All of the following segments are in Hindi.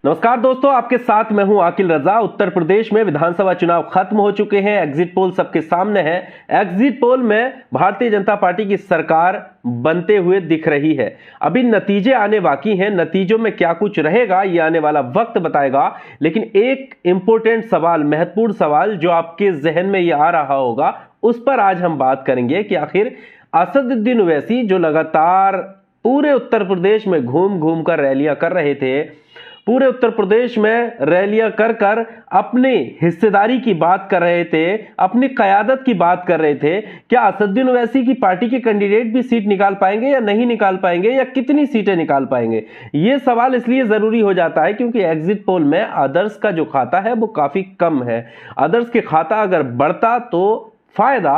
नमस्कार दोस्तों, आपके साथ मैं हूं आकिल रजा। उत्तर प्रदेश में विधानसभा चुनाव खत्म हो चुके हैं। एग्जिट पोल सबके सामने है। एग्जिट पोल में भारतीय जनता पार्टी की सरकार बनते हुए दिख रही है। अभी नतीजे आने बाकी हैं। नतीजों में क्या कुछ रहेगा ये आने वाला वक्त बताएगा। लेकिन एक इंपॉर्टेंट सवाल, महत्वपूर्ण सवाल जो आपके जहन में ये आ रहा होगा, उस पर आज हम बात करेंगे कि आखिर असदुद्दीन ओवैसी जो लगातार पूरे उत्तर प्रदेश में घूम घूम कर रैलियां कर रहे थे, पूरे उत्तर प्रदेश में रैलियां कर कर अपनी हिस्सेदारी की बात कर रहे थे, अपनी क़यादत की बात कर रहे थे, क्या असदुद्दीन ओवैसी की पार्टी के कैंडिडेट भी सीट निकाल पाएंगे या नहीं निकाल पाएंगे, या कितनी सीटें निकाल पाएंगे? यह सवाल इसलिए जरूरी हो जाता है क्योंकि एग्जिट पोल में अदर्स का जो खाता है वो काफी कम है। अदर्स के खाता अगर बढ़ता तो फायदा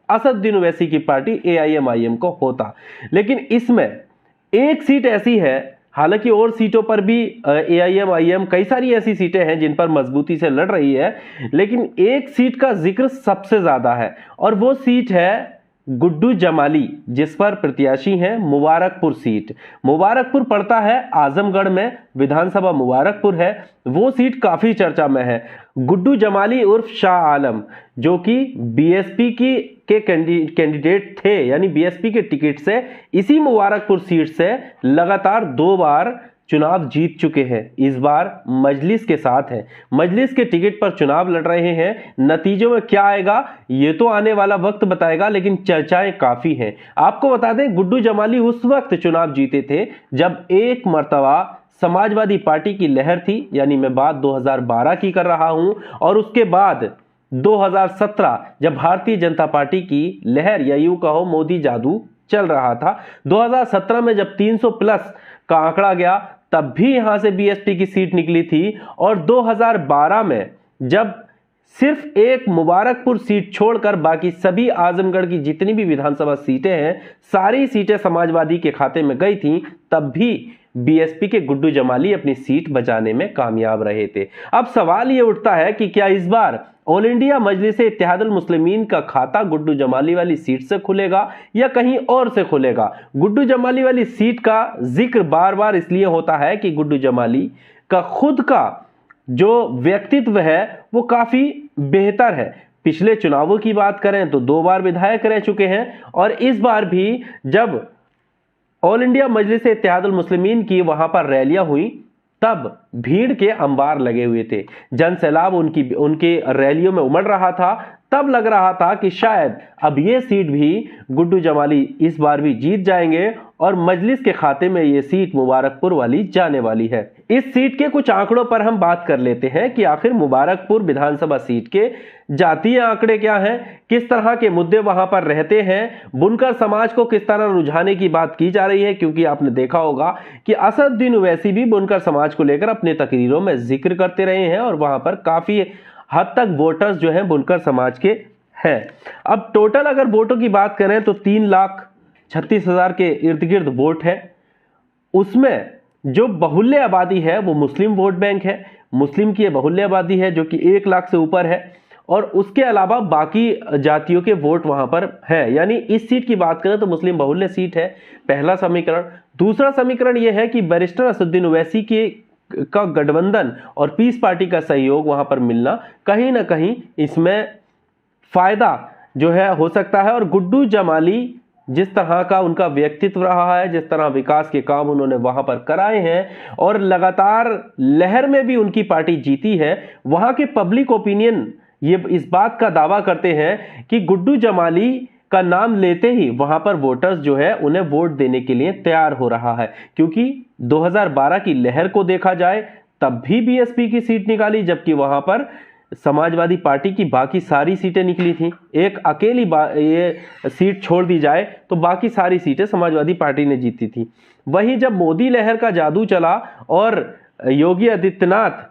असदुद्दीन ओवैसी की पार्टी AIM-IM को होता। लेकिन इसमें एक सीट ऐसी है, हालांकि और सीटों पर भी AIM-IM कई सारी ऐसी सीटें हैं जिन पर मजबूती से लड़ रही है, लेकिन एक सीट का जिक्र सबसे ज्यादा है और वो सीट है गुड्डू जमाली, जिस पर प्रत्याशी हैं मुबारकपुर सीट। मुबारकपुर पड़ता है आजमगढ़ में, विधानसभा मुबारकपुर है। वो सीट काफी चर्चा में है। गुड्डू जमाली उर्फ शाह आलम, जो कि BSP के कैंडिडेट थे, यानी BSP के टिकट से इसी मुबारकपुर सीट से लगातार 2 बार चुनाव जीत चुके हैं। इस बार मजलिस के साथ है, मजलिस के टिकट पर चुनाव लड़ रहे हैं। नतीजों में क्या आएगा ये तो आने वाला वक्त बताएगा, लेकिन चर्चाएं काफी हैं। आपको बता दें, गुड्डू जमाली उस वक्त चुनाव जीते थे जब एक मर्तबा समाजवादी पार्टी की लहर थी, यानी मैं बात 2012 की कर रहा हूं, और उसके बाद 2017 जब भारतीय जनता पार्टी की लहर, या यूं कहो मोदी जादू चल रहा था। 2017 में जब 300 प्लस का आंकड़ा गया तब भी यहां से BSP की सीट निकली थी, और 2012 में जब सिर्फ एक मुबारकपुर सीट छोड़कर बाकी सभी आजमगढ़ की जितनी भी विधानसभा सीटें हैं, सारी सीटें समाजवादी के खाते में गई थीं, तब भी BSP के गुड्डू जमाली अपनी सीट बचाने में कामयाब रहे थे। अब सवाल यह उठता है कि क्या इस बार ऑल इंडिया मजलिस इत्तेहादुल मुस्लिमीन का खाता गुड्डू जमाली वाली सीट से खुलेगा या कहीं और से खुलेगा? गुड्डू जमाली वाली सीट का जिक्र बार बार इसलिए होता है कि गुड्डू जमाली का खुद का जो व्यक्तित्व है वो काफी बेहतर है। पिछले चुनावों की बात करें तो 2 बार विधायक रह चुके हैं, और इस बार भी जब ऑल इंडिया मजलिस इत्तेहादुल मुस्लिमीन की वहां पर रैलियां हुई तब भीड़ के अंबार लगे हुए थे। जन सैलाब उनकी रैलियों में उमड़ रहा था। तब लग रहा था कि शायद अब ये सीट भी गुड्डू जमाली इस बार भी जीत जाएंगे और मजलिस के खाते में ये सीट मुबारकपुर वाली जाने वाली है। इस सीट के कुछ आंकड़ों पर हम बात कर लेते हैं कि आखिर मुबारकपुर विधानसभा सीट के जातीय आंकड़े क्या हैं, किस तरह के मुद्दे वहां पर रहते हैं, बुनकर समाज को किस तरह रुझाने की बात की जा रही है, क्योंकि आपने देखा होगा कि असदुद्दीन ओवैसी भी बुनकर समाज को लेकर अपने तकरीरों में जिक्र करते रहे हैं और वहां पर काफी हद तक वोटर्स जो हैं बुनकर समाज के हैं। अब टोटल अगर वोटों की बात करें तो 3,36,000 के इर्द गिर्द वोट है। उसमें जो बहुल्य आबादी है वो मुस्लिम वोट बैंक है। मुस्लिम की बहुल्य आबादी है जो कि 1 लाख से ऊपर है, और उसके अलावा बाकी जातियों के वोट वहां पर है। यानी इस सीट की बात करें तो मुस्लिम बहुल्य सीट है, पहला समीकरण। दूसरा समीकरण यह है कि बैरिस्टर असदुद्दीन ओवैसी का गठबंधन और पीस पार्टी का सहयोग वहां पर मिलना कहीं ना कहीं इसमें फायदा जो है हो सकता है। और गुड्डू जमाली जिस तरह का उनका व्यक्तित्व रहा है, जिस तरह विकास के काम उन्होंने वहां पर कराए हैं और लगातार लहर में भी उनकी पार्टी जीती है, वहां के पब्लिक ओपिनियन ये इस बात का दावा करते हैं कि गुड्डू जमाली का नाम लेते ही वहां पर वोटर्स जो है उन्हें वोट देने के लिए तैयार हो रहा है। क्योंकि 2012 की लहर को देखा जाए तब भी BSP की सीट निकाली, जबकि वहां पर समाजवादी पार्टी की बाकी सारी सीटें निकली थी। एक अकेली ये सीट छोड़ दी जाए तो बाकी सारी सीटें समाजवादी पार्टी ने जीती थी। वहीं जब मोदी लहर का जादू चला और योगी आदित्यनाथ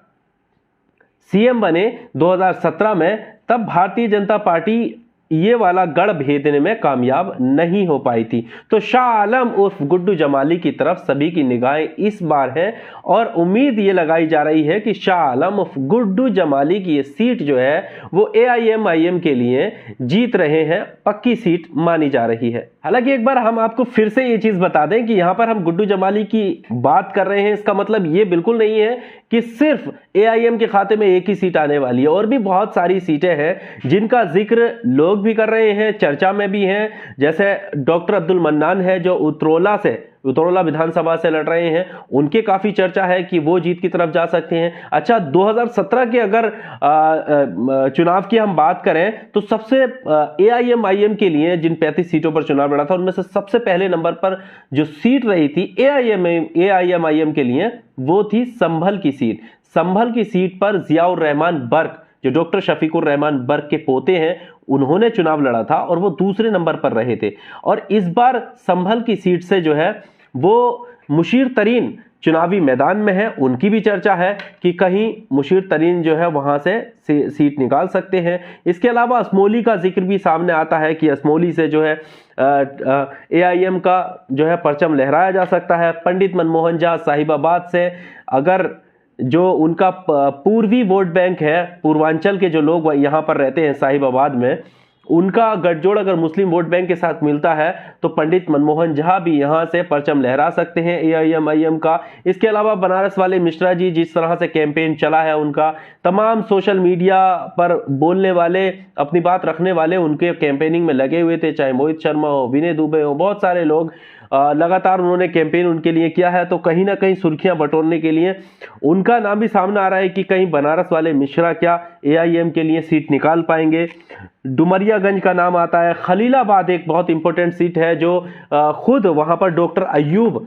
CM बने 2017 में, तब भारतीय जनता पार्टी ये वाला गढ़ भेदने में कामयाब नहीं हो पाई थी। तो शाह आलम उर्फ गुड्डू जमाली की तरफ सभी की निगाहें इस बार है, और उम्मीद ये लगाई जा रही है कि शाह आलम उर्फ गुड्डू जमाली की ये सीट जो है वो AIM-IM के लिए जीत रहे हैं, पक्की सीट मानी जा रही है। हालांकि एक बार हम आपको फिर से ये चीज बता दें कि यहां पर हम गुड्डू जमाली की बात कर रहे हैं, इसका मतलब ये बिल्कुल नहीं है कि सिर्फ एआईएम के खाते में एक ही सीट आने वाली है। और भी बहुत सारी सीटें हैं जिनका जिक्र लोग भी कर रहे हैं, चर्चा में भी हैं। जैसे डॉक्टर अब्दुल मन्नान है जो उत्तरोला विधानसभा से लड़ रहे हैं, उनके काफी चर्चा है कि वो जीत की तरफ जा सकते हैं। अच्छा, 2017 के अगर चुनाव की हम बात करें तो सबसे एआईएम के लिए जिन 35 सीटों पर चुनाव लड़ा था उनमें से सबसे पहले नंबर पर जो सीट रही थी एआईएम के लिए वो थी संभल की सीट। संभल की सीट पर जियाउर रहमान बर्क जो डॉक्टर शफीकुर रहमान बर्क के पोते हैं उन्होंने चुनाव लड़ा था और वो दूसरे नंबर पर रहे थे। और इस बार संभल की सीट से जो है वो मुशीर तरीन चुनावी मैदान में है। उनकी भी चर्चा है कि कहीं मुशीर तरीन जो है वहां से सीट निकाल सकते हैं। इसके अलावा असमोली का जिक्र भी सामने आता है कि असमोली से जो है एआईएम का जो है परचम लहराया जा सकता है। पंडित मनमोहन झा साहिबाबाद से, अगर जो उनका पूर्वी वोट बैंक है, पूर्वांचल के जो लोग यहाँ पर रहते हैं साहिबाबाद में, उनका गठजोड़ अगर मुस्लिम वोट बैंक के साथ मिलता है तो पंडित मनमोहन झा भी यहां से परचम लहरा सकते हैं एआईएम का। इसके अलावा बनारस वाले मिश्रा जी, जिस तरह से कैंपेन चला है उनका, तमाम सोशल मीडिया पर बोलने वाले, अपनी बात रखने वाले उनके कैंपेनिंग में लगे हुए थे, चाहे मोहित शर्मा हो, विनय दुबे हो, बहुत सारे लोग लगातार उन्होंने कैंपेन उनके लिए किया है। तो कहीं ना कहीं सुर्खियां बटोरने के लिए उनका नाम भी सामने आ रहा है कि कहीं बनारस वाले मिश्रा क्या एआईएम के लिए सीट निकाल पाएंगे। डुमरियागंज का नाम आता है। खलीलाबाद एक बहुत इंपॉर्टेंट सीट है जो खुद वहां पर डॉक्टर अयूब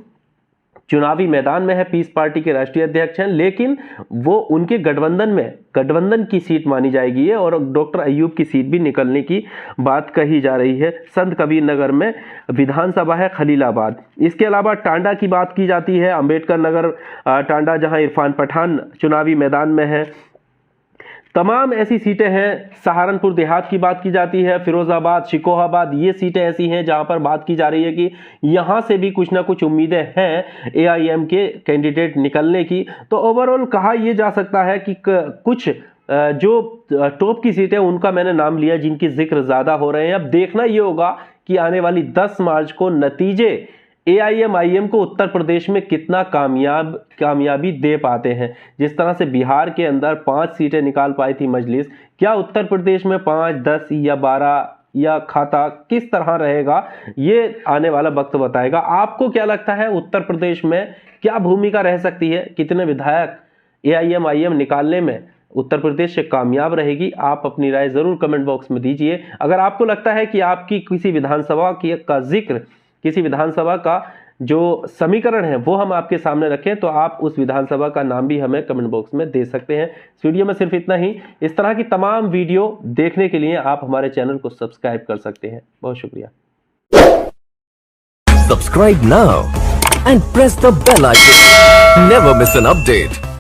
चुनावी मैदान में है, पीस पार्टी के राष्ट्रीय अध्यक्ष हैं, लेकिन वो उनके गठबंधन की सीट मानी जाएगी है और डॉक्टर अयूब की सीट भी निकलने की बात कही जा रही है। संत कबीर नगर में विधानसभा है खलीलाबाद। इसके अलावा टांडा की बात की जाती है, अंबेडकर नगर टांडा, जहां इरफान पठान चुनावी मैदान में है। तमाम ऐसी सीटें हैं। सहारनपुर देहात की बात की जाती है, फिरोजाबाद, शिकोहाबाद, ये सीटें ऐसी हैं जहां पर बात की जा रही है कि यहां से भी कुछ ना कुछ उम्मीदें हैं एआईएम के कैंडिडेट निकलने की। तो ओवरऑल कहा यह जा सकता है कि कुछ जो टॉप की सीटें उनका मैंने नाम लिया जिनकी जिक्र ज्यादा हो रहे हैं। अब देखना यह होगा कि आने वाली 10 मार्च को नतीजे एआईएम को उत्तर प्रदेश में कितना कामयाबी दे पाते हैं। जिस तरह से बिहार के अंदर 5 सीटें निकाल पाई थी मजलिस, क्या उत्तर प्रदेश में 5, 10 या 12 या खाता किस तरह रहेगा, ये आने वाला वक्त बताएगा। आपको क्या लगता है उत्तर प्रदेश में क्या भूमिका रह सकती है, कितने विधायक एआईएम निकालने में उत्तर प्रदेश से कामयाब रहेगी? आप अपनी राय जरूर कमेंट बॉक्स में दीजिए। अगर आपको लगता है कि आपकी किसी विधानसभा का जिक्र, किसी विधानसभा का जो समीकरण है वो हम आपके सामने रखें, तो आप उस विधानसभा का नाम भी हमें कमेंट बॉक्स में दे सकते हैं। इस वीडियो में सिर्फ इतना ही। इस तरह की तमाम वीडियो देखने के लिए आप हमारे चैनल को सब्सक्राइब कर सकते हैं। बहुत शुक्रिया। Subscribe now and press the bell icon. Never miss an update.